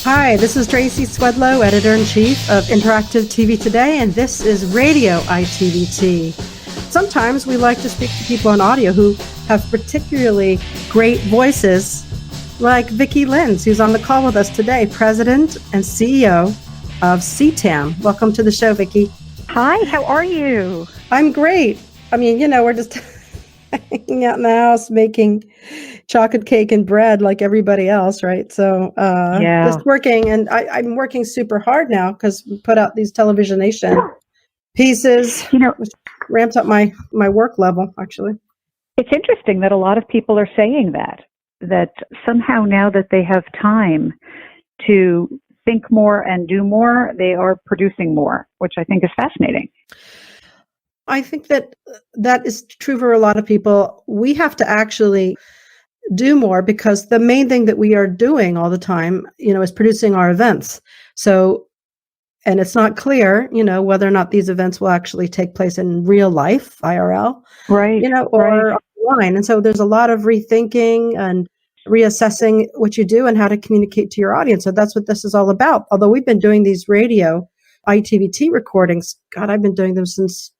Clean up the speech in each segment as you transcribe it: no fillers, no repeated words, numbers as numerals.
Hi, this is Tracy Swedlow, Editor-in-Chief of Interactive TV Today, and this is Radio ITVT. Sometimes we like to speak to people on audio who have particularly great voices, like Vicki Lenz, who's on the call with us today, President and CEO of CTAM. Welcome to the show, Vicki. Hi, how are you? I'm great. I mean, we're just hanging out in the house making chocolate cake and bread like everybody else, right? So just working, and I'm working super hard now because we put out these Televisionation pieces, which ramped up my work level, actually. It's interesting that a lot of people are saying that somehow now that they have time to think more and do more, they are producing more, which I think is fascinating. I think that is true for a lot of people. We have to actually do more because the main thing that we are doing all the time, is producing our events. So, and it's not clear, whether or not these events will actually take place in real life, IRL, right, or online. And so there's a lot of rethinking and reassessing what you do and how to communicate to your audience. So that's what this is all about. Although we've been doing these radio ITVT recordings, God, I've been doing them since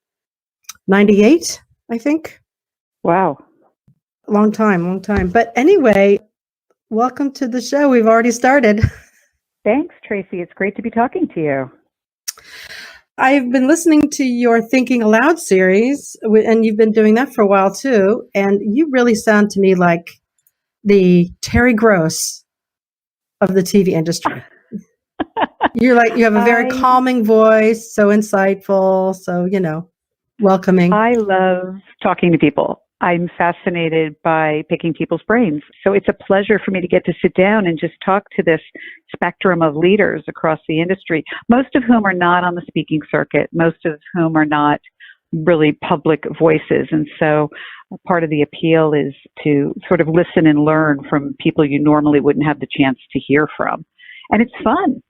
98, I think. Wow. Long time. But anyway, welcome to the show. We've already started. Thanks, Tracy. It's great to be talking to you. I've been listening to your Thinking Aloud series, and you've been doing that for a while too. And you really sound to me like the Terry Gross of the TV industry. You have a very calming voice, so insightful, so, welcoming. I love talking to people. I'm fascinated by picking people's brains. So it's a pleasure for me to get to sit down and just talk to this spectrum of leaders across the industry, most of whom are not on the speaking circuit, most of whom are not really public voices. And so part of the appeal is to sort of listen and learn from people you normally wouldn't have the chance to hear from. And it's fun.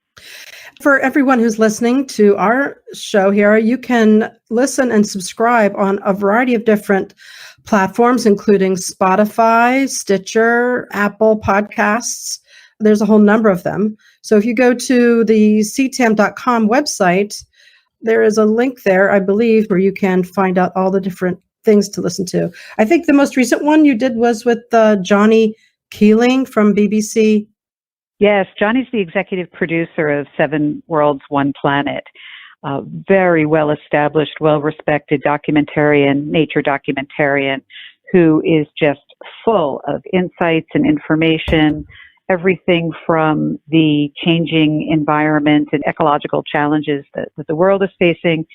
For everyone who's listening to our show here, you can listen and subscribe on a variety of different platforms, including Spotify, Stitcher, Apple Podcasts. There's a whole number of them. So if you go to the CTAM.com website, there is a link there, I believe, where you can find out all the different things to listen to. I think the most recent one you did was with Johnny Keeling from BBC. Yes, Johnny's the executive producer of 7 Worlds, One Planet. Very well-established, well-respected documentarian, nature documentarian, who is just full of insights and information, everything from the changing environment and ecological challenges that the world is facing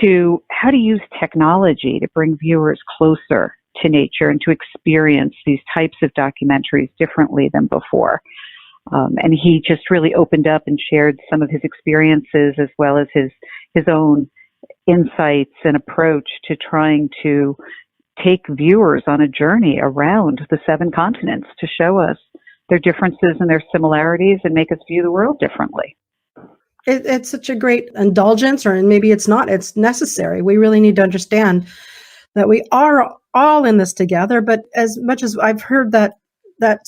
to how to use technology to bring viewers closer to nature and to experience these types of documentaries differently than before. And he just really opened up and shared some of his experiences as well as his own insights and approach to trying to take viewers on a journey around the 7 continents to show us their differences and their similarities and make us view the world differently. It's such a great indulgence, or maybe it's not. It's necessary. We really need to understand that we are all in this together. But as much as I've heard that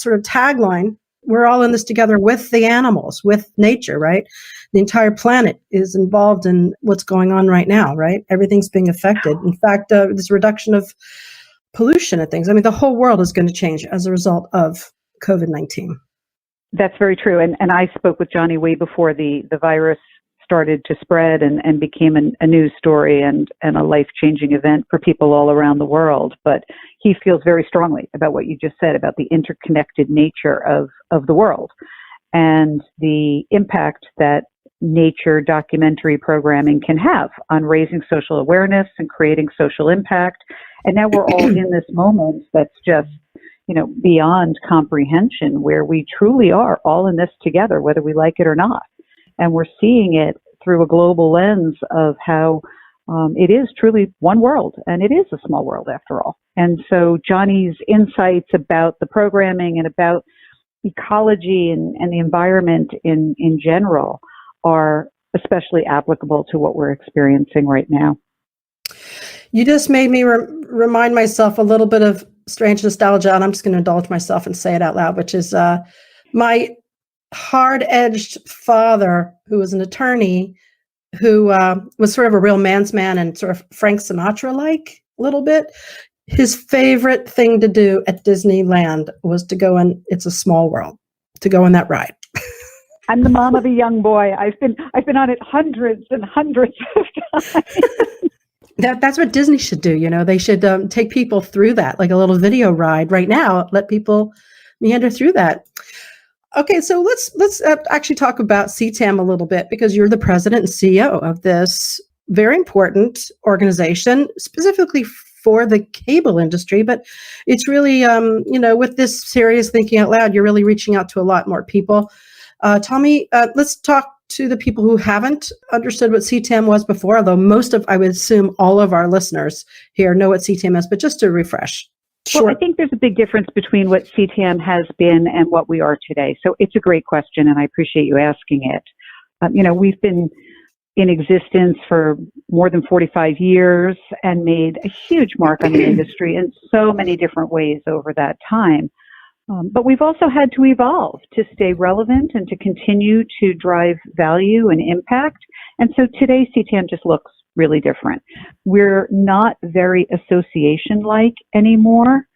sort of tagline, we're all in this together with the animals, with nature, right? The entire planet is involved in what's going on right now, right? Everything's being affected. In fact, this reduction of pollution and things. I mean, the whole world is going to change as a result of COVID-19. That's very true. And I spoke with Johnny way before the virus started to spread and became a news story and a life-changing event for people all around the world. But he feels very strongly about what you just said about the interconnected nature of the world and the impact that nature documentary programming can have on raising social awareness and creating social impact. And now we're all in this moment that's just, beyond comprehension, where we truly are all in this together, whether we like it or not. And we're seeing it through a global lens of how it is truly one world, and it is a small world after all. And so Johnny's insights about the programming and about ecology and the environment in general are especially applicable to what we're experiencing right now. You just made me remind myself a little bit of strange nostalgia, and I'm just going to indulge myself and say it out loud, which is my hard-edged father who was an attorney who was sort of a real man's man and sort of Frank Sinatra-like a little bit. His favorite thing to do at Disneyland was to go in It's a Small World, to go on that ride. I'm the mom of a young boy. I've been on it hundreds and hundreds of times. That's what Disney should do. You know, they should take people through that, like a little video ride right now. Let people meander through that. Okay, so let's actually talk about CTAM a little bit, because you're the president and CEO of this very important organization, specifically for the cable industry. But it's really, with this series, Thinking Out Loud, you're really reaching out to a lot more people. Tommy, let's talk to the people who haven't understood what CTAM was before, although I would assume all of our listeners here know what CTAM is, but just to refresh. Sure. Well, I think there's a big difference between what CTAM has been and what we are today. So it's a great question, and I appreciate you asking it. We've been in existence for more than 45 years and made a huge mark on the industry in so many different ways over that time. But we've also had to evolve to stay relevant and to continue to drive value and impact. And so today, CTAM just looks really different. We're not very association-like anymore.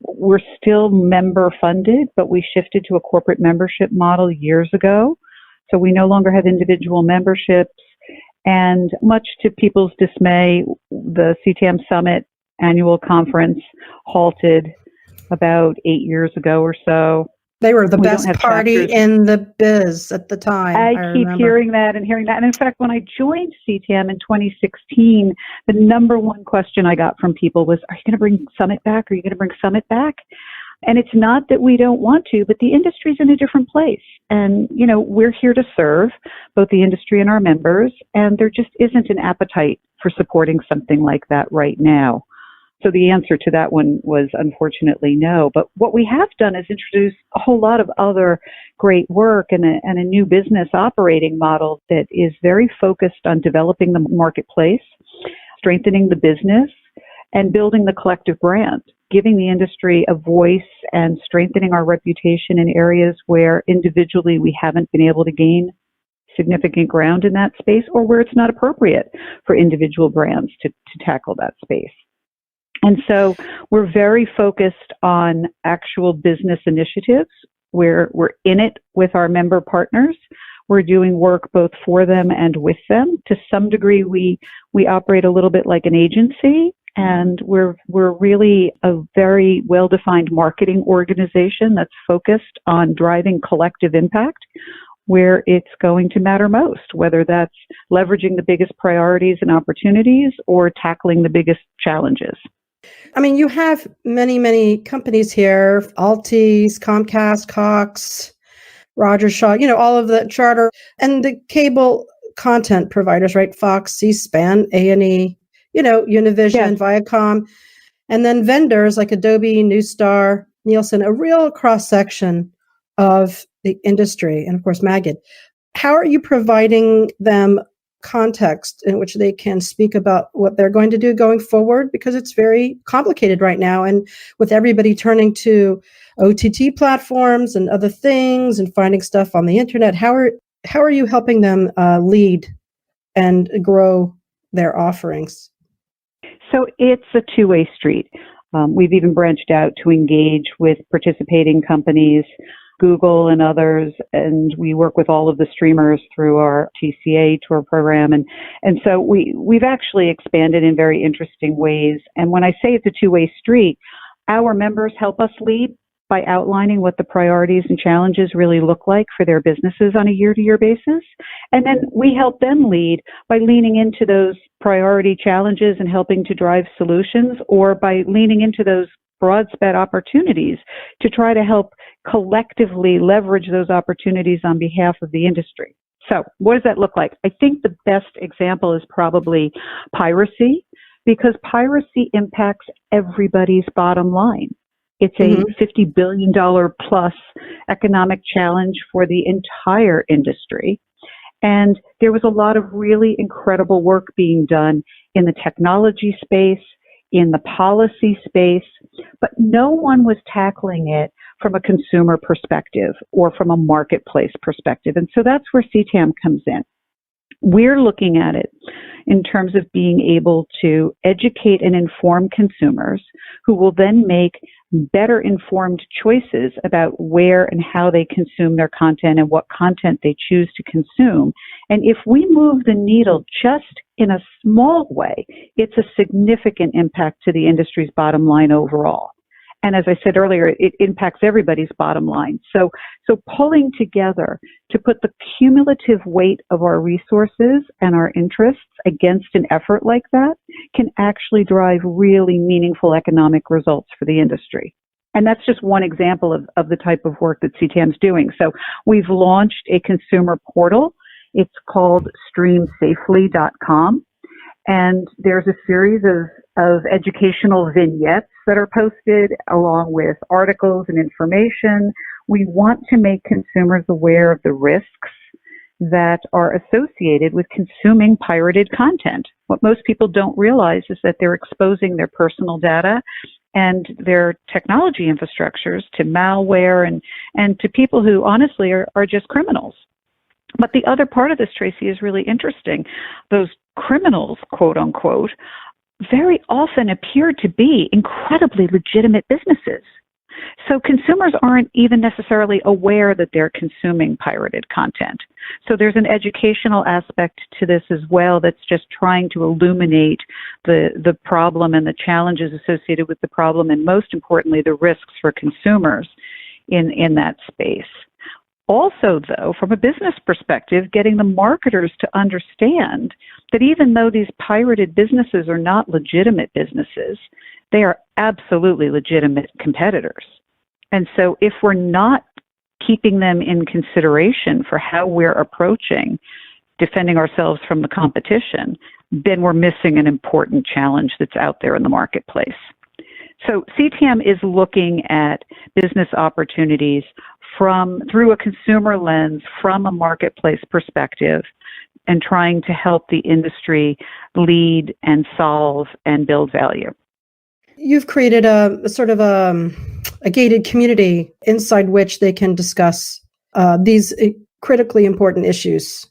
We're still member-funded, but we shifted to a corporate membership model years ago. So we no longer have individual memberships. And much to people's dismay, the CTAM Summit annual conference halted about 8 years ago or so. They were the best party in the biz at the time. I keep hearing that. And in fact, when I joined CTAM in 2016, the number one question I got from people was, are you going to bring Summit back? Are you going to bring Summit back? And it's not that we don't want to, but the industry's in a different place. And, we're here to serve both the industry and our members. And there just isn't an appetite for supporting something like that right now. So the answer to that one was unfortunately no. But what we have done is introduce a whole lot of other great work and a new business operating model that is very focused on developing the marketplace, strengthening the business, and building the collective brand, giving the industry a voice and strengthening our reputation in areas where individually we haven't been able to gain significant ground in that space, or where it's not appropriate for individual brands to tackle that space. And so we're very focused on actual business initiatives where we're in it with our member partners. We're doing work both for them and with them. To some degree, we operate a little bit like an agency, and we're really a very well-defined marketing organization that's focused on driving collective impact where it's going to matter most, whether that's leveraging the biggest priorities and opportunities or tackling the biggest challenges. I mean, you have many, many companies here, Altice, Comcast, Cox, Rogers Shaw, all of the Charter, and the cable content providers, right? Fox, C-SPAN, A&E, Univision, yes. Viacom, and then vendors like Adobe, Newstar, Nielsen, a real cross-section of the industry, and of course, Magid. How are you providing them context in which they can speak about what they're going to do going forward? Because it's very complicated right now, and with everybody turning to OTT platforms and other things and finding stuff on the internet, how are you helping them lead and grow their offerings? So it's a two-way street. We've even branched out to engage with participating companies, Google and others, and we work with all of the streamers through our TCA tour program. And so we've actually expanded in very interesting ways. And when I say it's a two-way street, our members help us lead by outlining what the priorities and challenges really look like for their businesses on a year-to-year basis. And then we help them lead by leaning into those priority challenges and helping to drive solutions, or by leaning into those broad spread opportunities to try to help collectively leverage those opportunities on behalf of the industry. So what does that look like? I think the best example is probably piracy, because piracy impacts everybody's bottom line. It's a $50 billion plus economic challenge for the entire industry. And there was a lot of really incredible work being done in the technology space, in the policy space, but no one was tackling it from a consumer perspective or from a marketplace perspective. And so that's where CTAM comes in. We're looking at it in terms of being able to educate and inform consumers who will then make better informed choices about where and how they consume their content and what content they choose to consume. And if we move the needle just in a small way, it's a significant impact to the industry's bottom line overall. And as I said earlier, it impacts everybody's bottom line. So pulling together to put the cumulative weight of our resources and our interests against an effort like that can actually drive really meaningful economic results for the industry. And that's just one example of the type of work that CTAM's doing. So we've launched a consumer portal. It's called streamsafely.com. And there's a series of educational vignettes that are posted along with articles and information. We want to make consumers aware of the risks that are associated with consuming pirated content. What most people don't realize is that they're exposing their personal data and their technology infrastructures to malware and to people who honestly are just criminals. But the other part of this, Tracy, is really interesting. Those criminals, quote unquote, very often appear to be incredibly legitimate businesses. So consumers aren't even necessarily aware that they're consuming pirated content. So there's an educational aspect to this as well that's just trying to illuminate the problem and the challenges associated with the problem, and most importantly, the risks for consumers in that space. Also, though, from a business perspective, getting the marketers to understand that even though these pirated businesses are not legitimate businesses, they are absolutely legitimate competitors. And so if we're not keeping them in consideration for how we're approaching defending ourselves from the competition, then we're missing an important challenge that's out there in the marketplace. So CTAM is looking at business opportunities through a consumer lens, from a marketplace perspective, and trying to help the industry lead and solve and build value. You've created a sort of a gated community inside which they can discuss these critically important issues.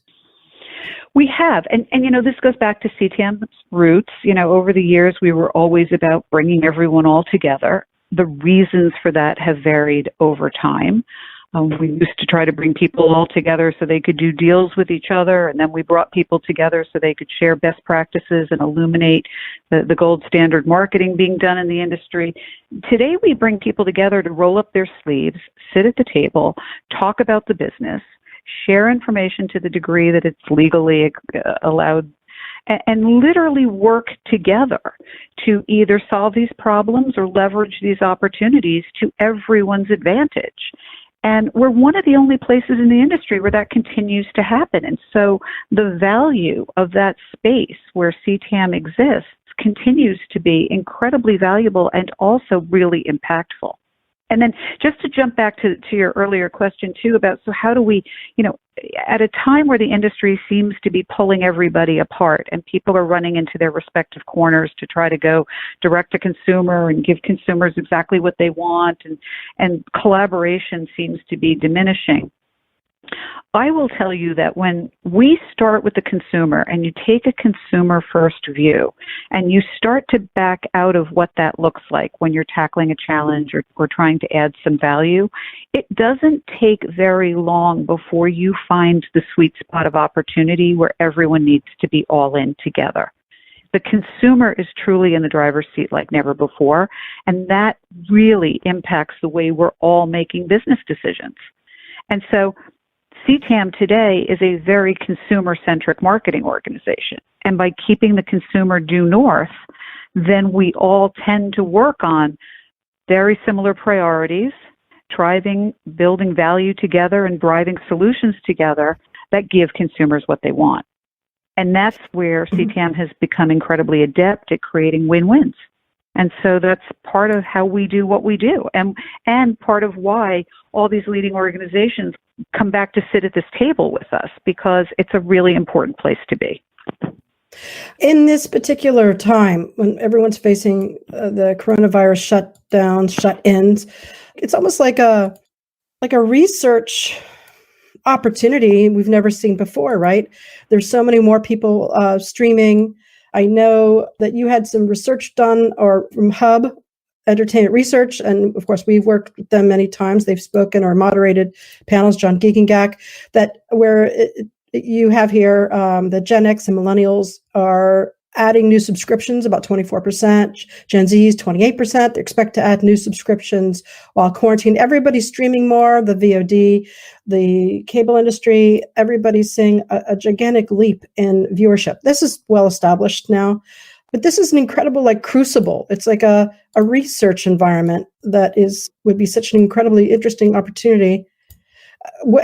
We have, and this goes back to CTAM's roots. Over the years, we were always about bringing everyone all together. The reasons for that have varied over time. We used to try to bring people all together so they could do deals with each other, and then we brought people together so they could share best practices and illuminate the gold standard marketing being done in the industry. Today, we bring people together to roll up their sleeves, sit at the table, talk about the business, share information to the degree that it's legally allowed, and literally work together to either solve these problems or leverage these opportunities to everyone's advantage. And we're one of the only places in the industry where that continues to happen. And so the value of that space where CTAM exists continues to be incredibly valuable and also really impactful. And then just to jump back to your earlier question too about, so how do we, at a time where the industry seems to be pulling everybody apart and people are running into their respective corners to try to go direct to consumer and give consumers exactly what they want, and collaboration seems to be diminishing, I will tell you that when we start with the consumer and you take a consumer first view and you start to back out of what that looks like when you're tackling a challenge or trying to add some value, it doesn't take very long before you find the sweet spot of opportunity where everyone needs to be all in together. The consumer is truly in the driver's seat like never before, and that really impacts the way we're all making business decisions. And so CTAM today is a very consumer-centric marketing organization. And by keeping the consumer due north, then we all tend to work on very similar priorities, building value together and driving solutions together that give consumers what they want. And that's where CTAM has become incredibly adept at creating win-wins. And so that's part of how we do what we do, and part of why all these leading organizations come back to sit at this table with us, because it's a really important place to be. In this particular time, when everyone's facing the coronavirus shutdowns, shut-ins, it's almost like a research opportunity we've never seen before, right? There's so many more people streaming. I know that you had some research done or from Hub Entertainment Research, and of course we've worked with them many times. They've spoken or moderated panels, John Giegengak, that where you have here the Gen X and millennials are adding new subscriptions, about 24%. Gen Z's 28%. They expect to add new subscriptions while quarantined. Everybody's streaming more, the VOD, the cable industry, everybody's seeing a gigantic leap in viewership. This is well established now, but this is an incredible like crucible. It's like a research environment that would be such an incredibly interesting opportunity.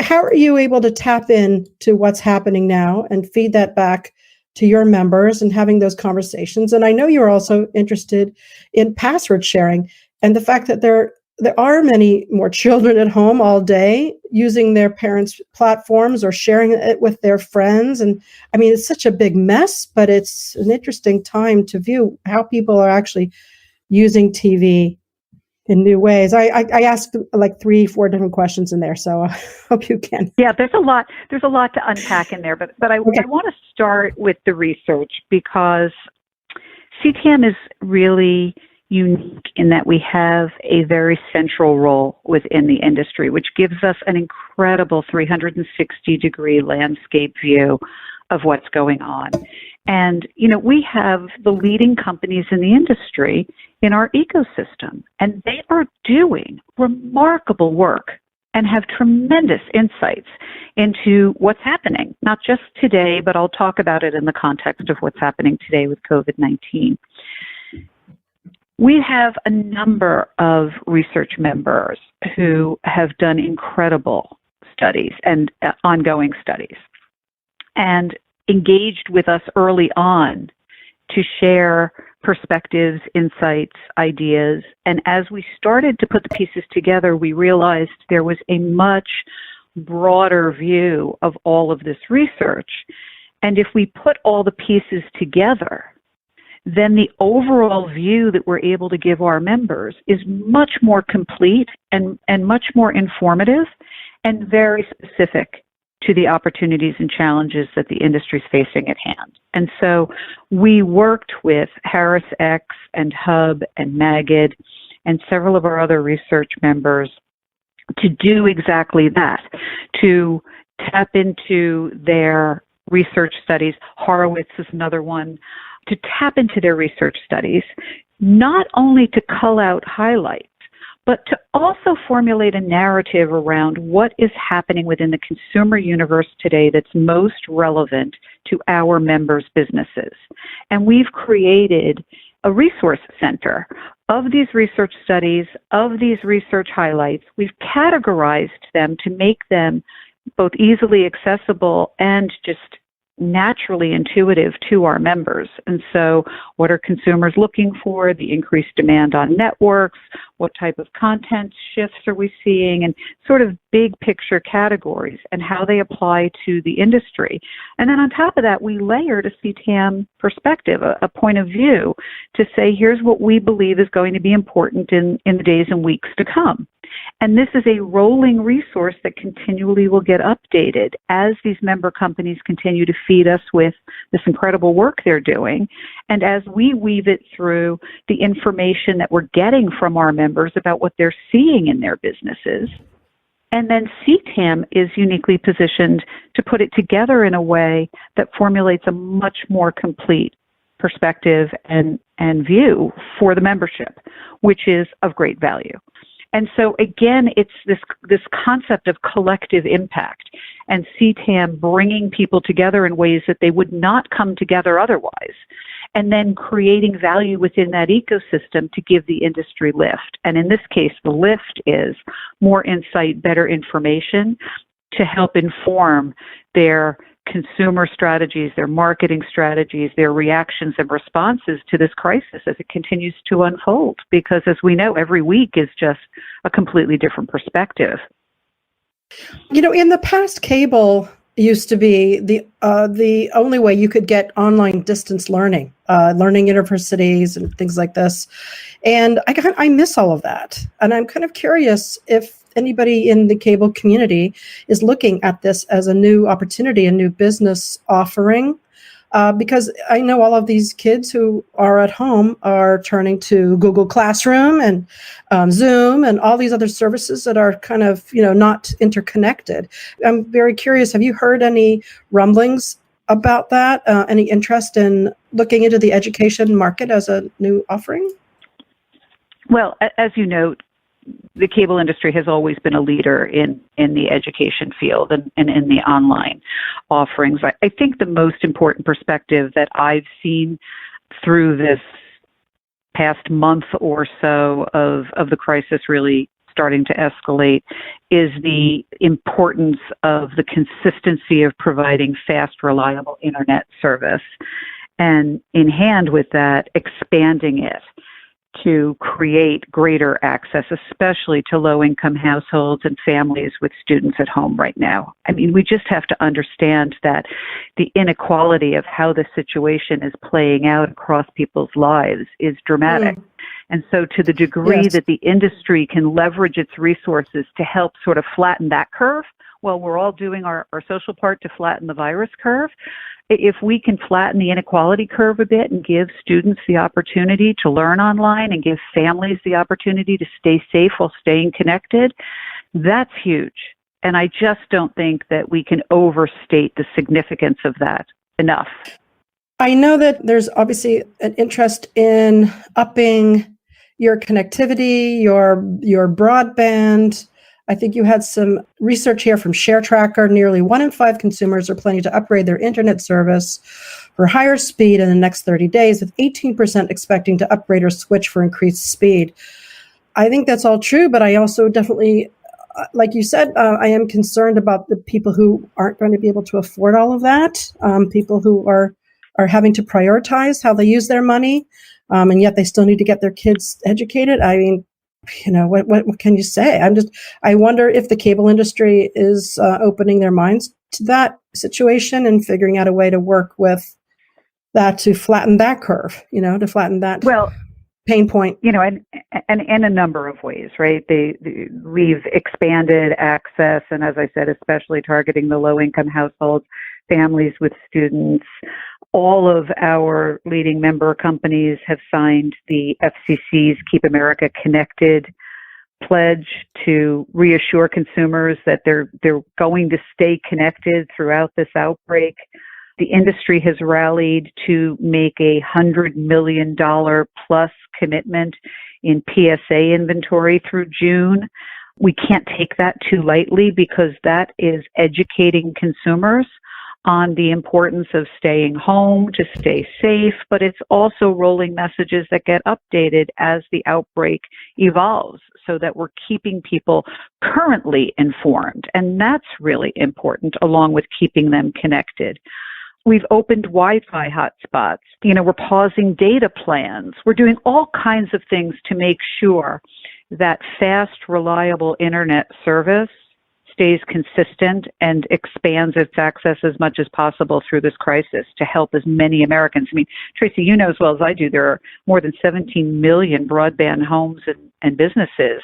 How are you able to tap in to what's happening now and feed that back to your members and having those conversations? And I know you're also interested in password sharing and the fact that there are many more children at home all day using their parents' platforms or sharing it with their friends. And I mean, it's such a big mess, but it's an interesting time to view how people are actually using TV in new ways. I asked like 3-4 different questions in there, so I hope you can. Yeah, there's a lot to unpack in there, but I want to start with the research because CTAM is really unique in that we have a very central role within the industry, which gives us an incredible 360-degree landscape view of what's going on. And, we have the leading companies in the industry in our ecosystem, and they are doing remarkable work and have tremendous insights into what's happening, not just today, but I'll talk about it in the context of what's happening today with COVID-19. We have a number of research members who have done incredible studies and ongoing studies and engaged with us early on to share perspectives, insights, ideas. And as we started to put the pieces together, we realized there was a much broader view of all of this research. And if we put all the pieces together, then the overall view that we're able to give our members is much more complete and much more informative and very specific to the opportunities and challenges that the industry is facing at hand. And so we worked with HarrisX and Hub and Magid and several of our other research members to do exactly that, to tap into their research studies. Horowitz is another one. To tap into their research studies, not only to cull out highlights, but to also formulate a narrative around what is happening within the consumer universe today that's most relevant to our members' businesses. And we've created a resource center of these research studies, of these research highlights. We've categorized them to make them both easily accessible and just naturally intuitive to our members. And so what are consumers looking for? The increased demand on networks, what type of content shifts are we seeing, and sort of big picture categories and how they apply to the industry. And then on top of that, we layered a CTAM perspective, a point of view to say, here's what we believe is going to be important in the days and weeks to come. And this is a rolling resource that continually will get updated as these member companies continue to feed us with this incredible work they're doing. And as we weave it through the information that we're getting from our members about what they're seeing in their businesses. And then CTAM is uniquely positioned to put it together in a way that formulates a much more complete perspective and view for the membership, which is of great value. And so again, it's this concept of collective impact and CTAM bringing people together in ways that they would not come together otherwise, and then creating value within that ecosystem to give the industry lift. And in this case, the lift is more insight, better information to help inform their consumer strategies, their marketing strategies, their reactions and responses to this crisis as it continues to unfold. Because as we know, every week is just a completely different perspective. In the past, cable used to be the only way you could get online distance learning, learning universities and things like this. And I miss all of that. And I'm kind of curious if anybody in the cable community is looking at this as a new opportunity, a new business offering. Because I know all of these kids who are at home are turning to Google Classroom and Zoom and all these other services that are kind of, not interconnected. I'm very curious. Have you heard any rumblings about that? Any interest in looking into the education market as a new offering? Well, as you note, the cable industry has always been a leader in the education field and in the online offerings. I think the most important perspective that I've seen through this past month or so of the crisis really starting to escalate is the importance of the consistency of providing fast, reliable internet service. And in hand with that, expanding it to create greater access, especially to low-income households and families with students at home right now. I mean, we just have to understand that the inequality of how the situation is playing out across people's lives is dramatic. And so to the degree that the industry can leverage its resources to help sort of flatten that curve, well, we're all doing our social part to flatten the virus curve. If we can flatten the inequality curve a bit and give students the opportunity to learn online and give families the opportunity to stay safe while staying connected, that's huge. And I just don't think that we can overstate the significance of that enough. I know that there's obviously an interest in upping your connectivity, your broadband. I think you had some research here from Share Tracker. Nearly 1 in 5 consumers are planning to upgrade their internet service for higher speed in the next 30 days, with 18% expecting to upgrade or switch for increased speed. I think that's all true, but I also definitely, like you said, I am concerned about the people who aren't going to be able to afford all of that, people who are having to prioritize how they use their money, and yet they still need to get their kids educated. I mean, what can you say? I wonder if the cable industry is opening their minds to that situation and figuring out a way to work with that to flatten that curve, to flatten that pain point. And in a number of ways, right? We've expanded access, and as I said, especially targeting the low-income households, families with students. All of our leading member companies have signed the FCC's Keep America Connected pledge to reassure consumers that they're going to stay connected throughout this outbreak. The industry has rallied to make $100 million plus commitment in PSA inventory through June. We can't take that too lightly because that is educating consumers on the importance of staying home to stay safe, but it's also rolling messages that get updated as the outbreak evolves so that we're keeping people currently informed. And that's really important, along with keeping them connected. We've opened Wi-Fi hotspots. We're pausing data plans. We're doing all kinds of things to make sure that fast, reliable internet service stays consistent and expands its access as much as possible through this crisis to help as many Americans. I mean, Tracy, you know as well as I do, there are more than 17 million broadband homes and businesses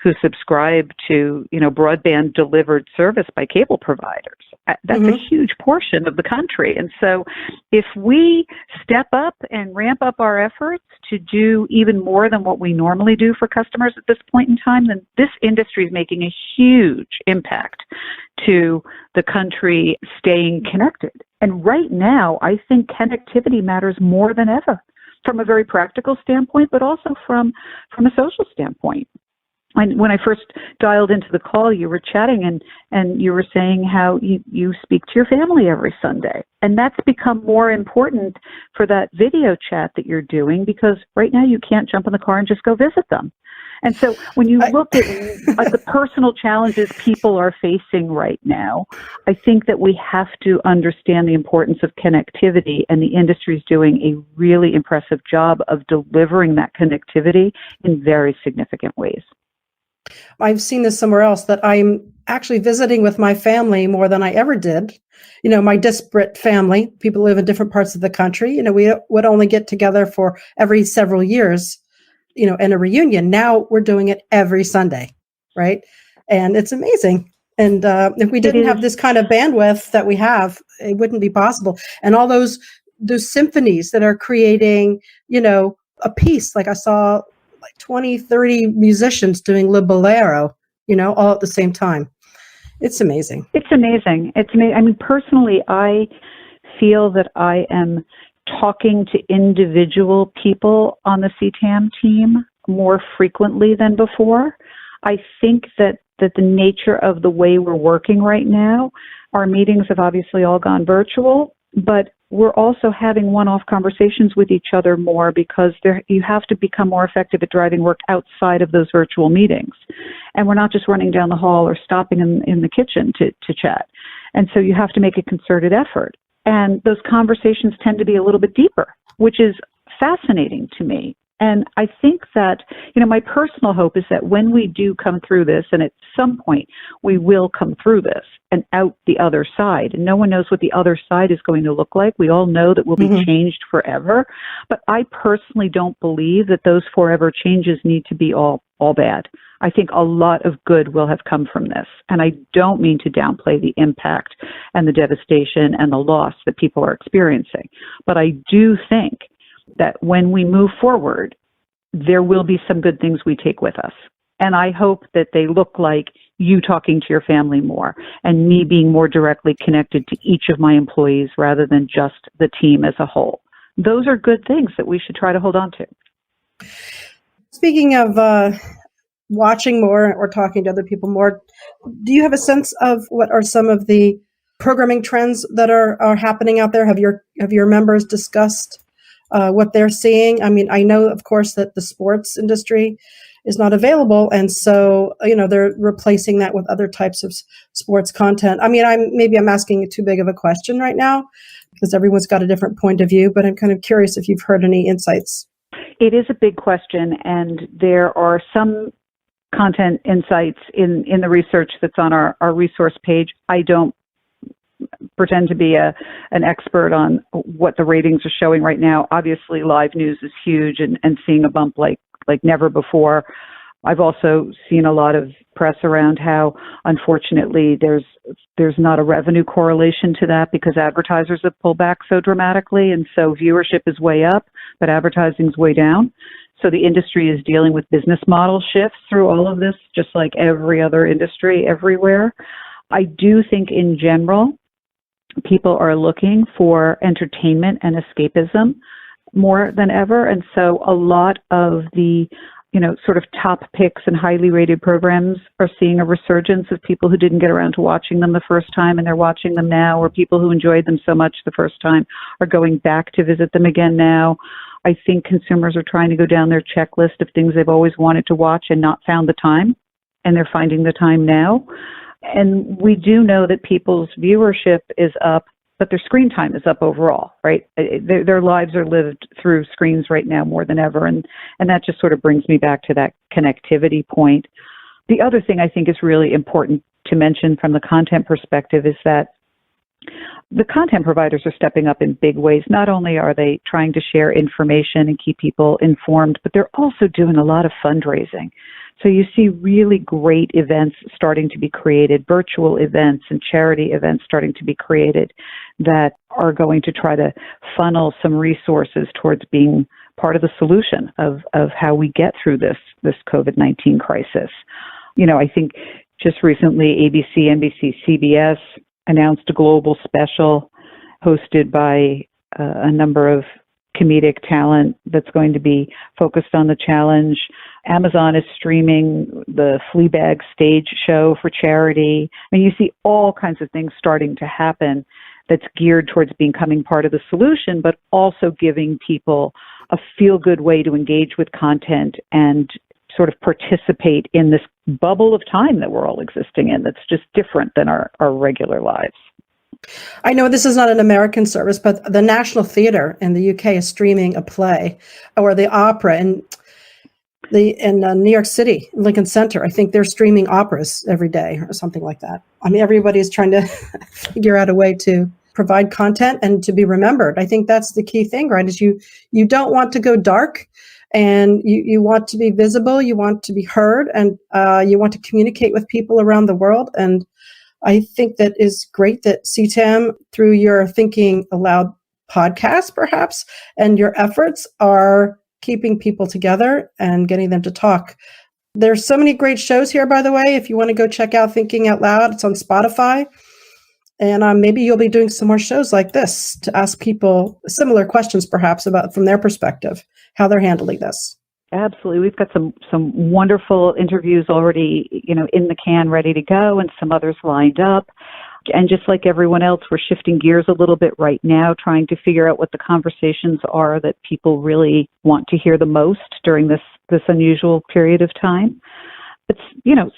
who subscribe to, broadband delivered service by cable providers. That's a huge portion of the country. And so if we step up and ramp up our efforts to do even more than what we normally do for customers at this point in time, then this industry is making a huge impact to the country staying connected. And right now, I think connectivity matters more than ever from a very practical standpoint, but also from a social standpoint. When I first dialed into the call, you were chatting and you were saying how you speak to your family every Sunday. And that's become more important for that video chat that you're doing because right now you can't jump in the car and just go visit them. And so when you look at the personal challenges people are facing right now, I think that we have to understand the importance of connectivity, and the industry is doing a really impressive job of delivering that connectivity in very significant ways. I've seen this somewhere else that I'm actually visiting with my family more than I ever did. My disparate family, people live in different parts of the country. We would only get together for every several years, in a reunion. Now we're doing it every Sunday, right? And it's amazing. And if we didn't have this kind of bandwidth that we have, it wouldn't be possible. And all those symphonies that are creating, a piece, like I saw like 20, 30 musicians doing Le Bolero, all at the same time. It's amazing. It's amazing. It's amazing. I mean, personally, I feel that I am talking to individual people on the CTAM team more frequently than before. I think that the nature of the way we're working right now, our meetings have obviously all gone virtual, but we're also having one-off conversations with each other more because you have to become more effective at driving work outside of those virtual meetings. And we're not just running down the hall or stopping in the kitchen to chat. And so you have to make a concerted effort. And those conversations tend to be a little bit deeper, which is fascinating to me. And I think that, my personal hope is that when we do come through this, and at some point we will come through this and out the other side, and no one knows what the other side is going to look like. We all know that we'll be changed forever. But I personally don't believe that those forever changes need to be all bad. I think a lot of good will have come from this. And I don't mean to downplay the impact and the devastation and the loss that people are experiencing. But I do think that when we move forward, there will be some good things we take with us. And I hope that they look like you talking to your family more and me being more directly connected to each of my employees rather than just the team as a whole. Those are good things that we should try to hold on to. Speaking of watching more or talking to other people more, do you have a sense of what are some of the programming trends that are happening out there? Have your members discussed what they're seeing? I mean, I know, of course, that the sports industry is not available, and so they're replacing that with other types of sports content. I mean, I'm asking too big of a question right now because everyone's got a different point of view, but I'm kind of curious if you've heard any insights. It is a big question, and there are some content insights in the research that's on our resource page. I don't pretend to be an expert on what the ratings are showing right now. Obviously, live news is huge and seeing a bump like never before. I've also seen a lot of press around how, unfortunately, there's not a revenue correlation to that because advertisers have pulled back so dramatically, and so viewership is way up, but advertising's way down. So the industry is dealing with business model shifts through all of this, just like every other industry everywhere. I do think in general, people are looking for entertainment and escapism more than ever. And so a lot of the, sort of top picks and highly rated programs are seeing a resurgence of people who didn't get around to watching them the first time and they're watching them now, or people who enjoyed them so much the first time are going back to visit them again now. I think consumers are trying to go down their checklist of things they've always wanted to watch and not found the time, and they're finding the time now. And we do know that people's viewership is up, but their screen time is up overall, right? Their lives are lived through screens right now more than ever. And that just sort of brings me back to that connectivity point. The other thing I think is really important to mention from the content perspective is that the content providers are stepping up in big ways. Not only are they trying to share information and keep people informed, but they're also doing a lot of fundraising. So you see really great events starting to be created, virtual events and charity events starting to be created that are going to try to funnel some resources towards being part of the solution of how we get through this COVID-19 crisis. I think just recently ABC, NBC, CBS announced a global special hosted by a number of comedic talent that's going to be focused on the challenge. Amazon is streaming the Fleabag stage show for charity. I mean, you see all kinds of things starting to happen that's geared towards becoming part of the solution, but also giving people a feel-good way to engage with content and sort of participate in this bubble of time that we're all existing in that's just different than our regular lives. I know this is not an American service, but the National Theatre in the UK is streaming a play or the opera. And In New York City, Lincoln Center, I think they're streaming operas every day or something like that. I mean, everybody's trying to figure out a way to provide content and to be remembered. I think that's the key thing, right? Is you don't want to go dark, and you want to be visible, you want to be heard, and you want to communicate with people around the world. And I think that is great that CTAM, through your Thinking Aloud podcast, perhaps, and your efforts are keeping people together and getting them to talk. There's so many great shows here, by the way. If you want to go check out Thinking Out Loud, it's on Spotify. And maybe you'll be doing some more shows like this to ask people similar questions, perhaps, about from their perspective, how they're handling this. Absolutely. We've got some wonderful interviews already, in the can, ready to go, and some others lined up. And just like everyone else, we're shifting gears a little bit right now, trying to figure out what the conversations are that people really want to hear the most during this unusual period of time. But,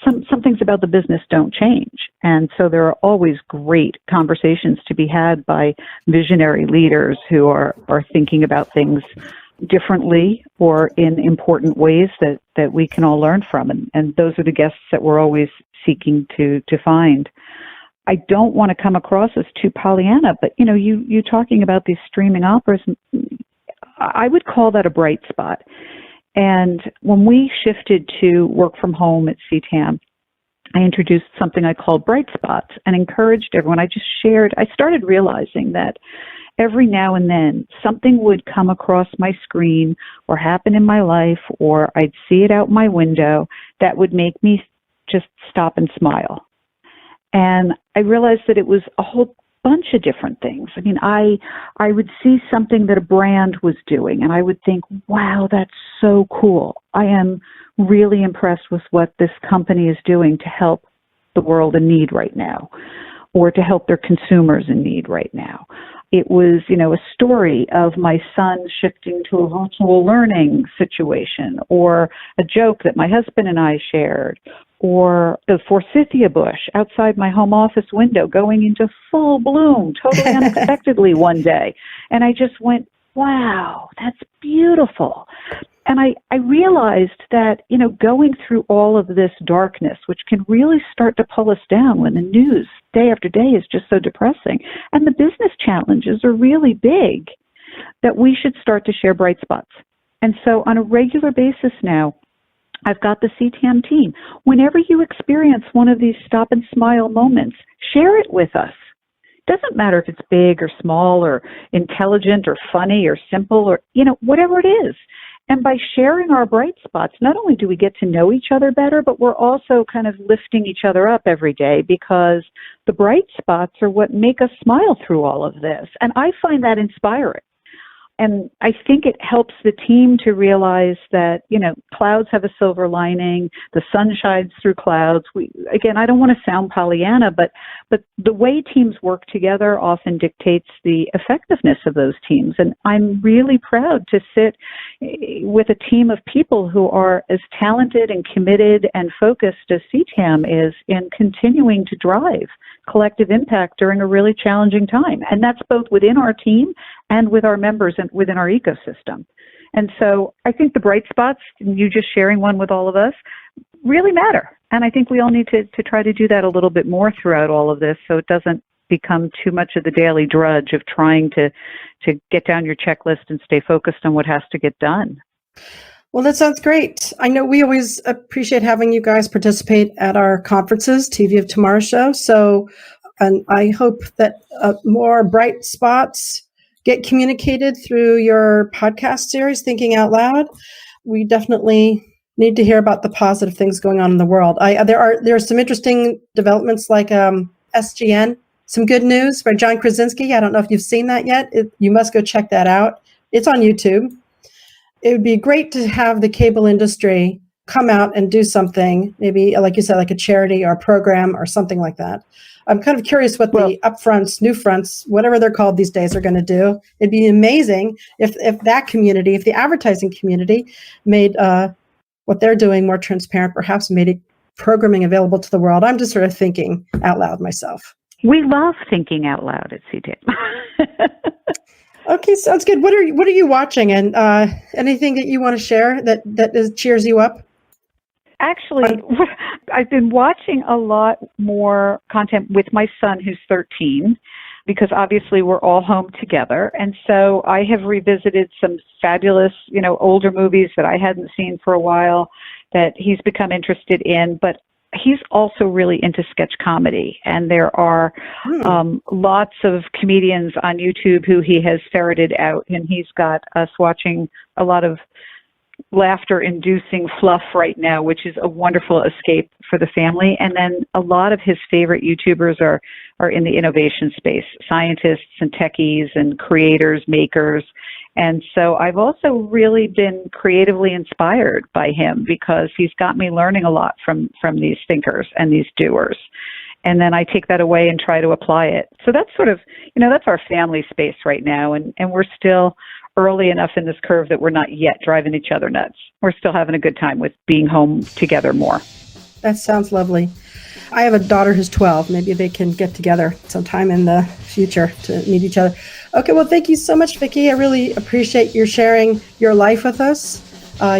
some things about the business don't change. And so there are always great conversations to be had by visionary leaders who are thinking about things differently or in important ways that we can all learn from. And those are the guests that we're always seeking to find. I don't want to come across as too Pollyanna, but, you talking about these streaming operas, I would call that a bright spot. And when we shifted to work from home at CTAM, I introduced something I called bright spots and encouraged everyone. I started realizing that every now and then something would come across my screen or happen in my life, or I'd see it out my window that would make me just stop and smile. And I realized that it was a whole bunch of different things. I mean, I would see something that a brand was doing, and I would think, wow, that's so cool. I am really impressed with what this company is doing to help the world in need right now, or to help their consumers in need right now. It was, a story of my son shifting to a virtual learning situation, or a joke that my husband and I shared, or the forsythia bush outside my home office window going into full bloom totally unexpectedly one day. And I just went, wow, that's beautiful. And I realized that, going through all of this darkness, which can really start to pull us down when the news day after day is just so depressing, and the business challenges are really big, that we should start to share bright spots. And so on a regular basis now, I've got the CTAM team. Whenever you experience one of these stop and smile moments, share it with us. It doesn't matter if it's big or small or intelligent or funny or simple or, whatever it is. And by sharing our bright spots, not only do we get to know each other better, but we're also kind of lifting each other up every day, because the bright spots are what make us smile through all of this. And I find that inspiring. And I think it helps the team to realize that, clouds have a silver lining, the sun shines through clouds. I don't want to sound Pollyanna, but the way teams work together often dictates the effectiveness of those teams. And I'm really proud to sit with a team of people who are as talented and committed and focused as CTAM is in continuing to drive collective impact during a really challenging time. And that's both within our team and with our members and within our ecosystem. And so I think the bright spots, and you just sharing one with all of us, really matter. And I think we all need to try to do that a little bit more throughout all of this, so it doesn't become too much of the daily drudge of trying to get down your checklist and stay focused on what has to get done. Well, that sounds great. I know we always appreciate having you guys participate at our conferences, TV of Tomorrow show. So, and I hope that more bright spots get communicated through your podcast series, Thinking Out Loud. We definitely need to hear about the positive things going on in the world. There are some interesting developments like SGN, some good news by John Krasinski. I don't know if you've seen that yet. You must go check that out. It's on YouTube. It would be great to have the cable industry come out and do something, maybe, like you said, like a charity or a program or something like that. I'm kind of curious what the upfronts, new fronts, whatever they're called these days, are going to do. It'd be amazing if that community, if the advertising community made what they're doing more transparent, perhaps made it programming available to the world. I'm just sort of thinking out loud myself. We love thinking out loud at CTAM. Okay, sounds good. What are you watching, and anything that you want to share that cheers you up? Actually, I've been watching a lot more content with my son, who's 13, because obviously we're all home together. And so I have revisited some fabulous, older movies that I hadn't seen for a while that he's become interested in. But he's also really into sketch comedy. And there are lots of comedians on YouTube who he has ferreted out. And he's got us watching a lot of laughter-inducing fluff right now, which is a wonderful escape for the family. And then a lot of his favorite YouTubers are in the innovation space, scientists and techies and creators, makers. And so I've also really been creatively inspired by him because he's got me learning a lot from these thinkers and these doers. And then I take that away and try to apply it. So that's sort of, that's our family space right now. And we're still early enough in this curve that we're not yet driving each other nuts. We're still having a good time with being home together more. That sounds lovely. I have a daughter who's 12. Maybe they can get together sometime in the future to meet each other. Okay, well, thank you so much, Vicki. I really appreciate your sharing your life with us,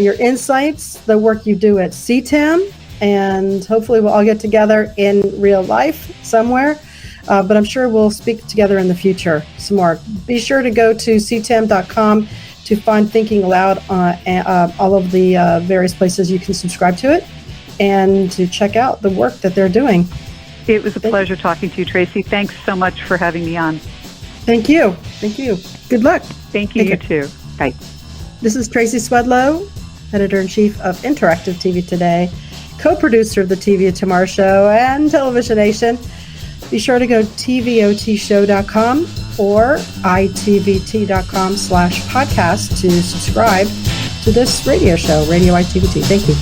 your insights, the work you do at CTAM, and hopefully we'll all get together in real life somewhere. But I'm sure we'll speak together in the future some more. Be sure to go to ctam.com to find Thinking Aloud, all of the various places you can subscribe to it, and to check out the work that they're doing. It was a pleasure talking to you, Tracy. Thanks so much for having me on. Thank you. Thank you. Good luck. Thank you, you too. Bye. This is Tracy Swedlow, Editor-in-Chief of Interactive TV Today, co-producer of the TV Tomorrow Show and Televisionation. Be sure to go to tvotshow.com or itvt.com/podcast to subscribe to this radio show, Radio ITVT. Thank you.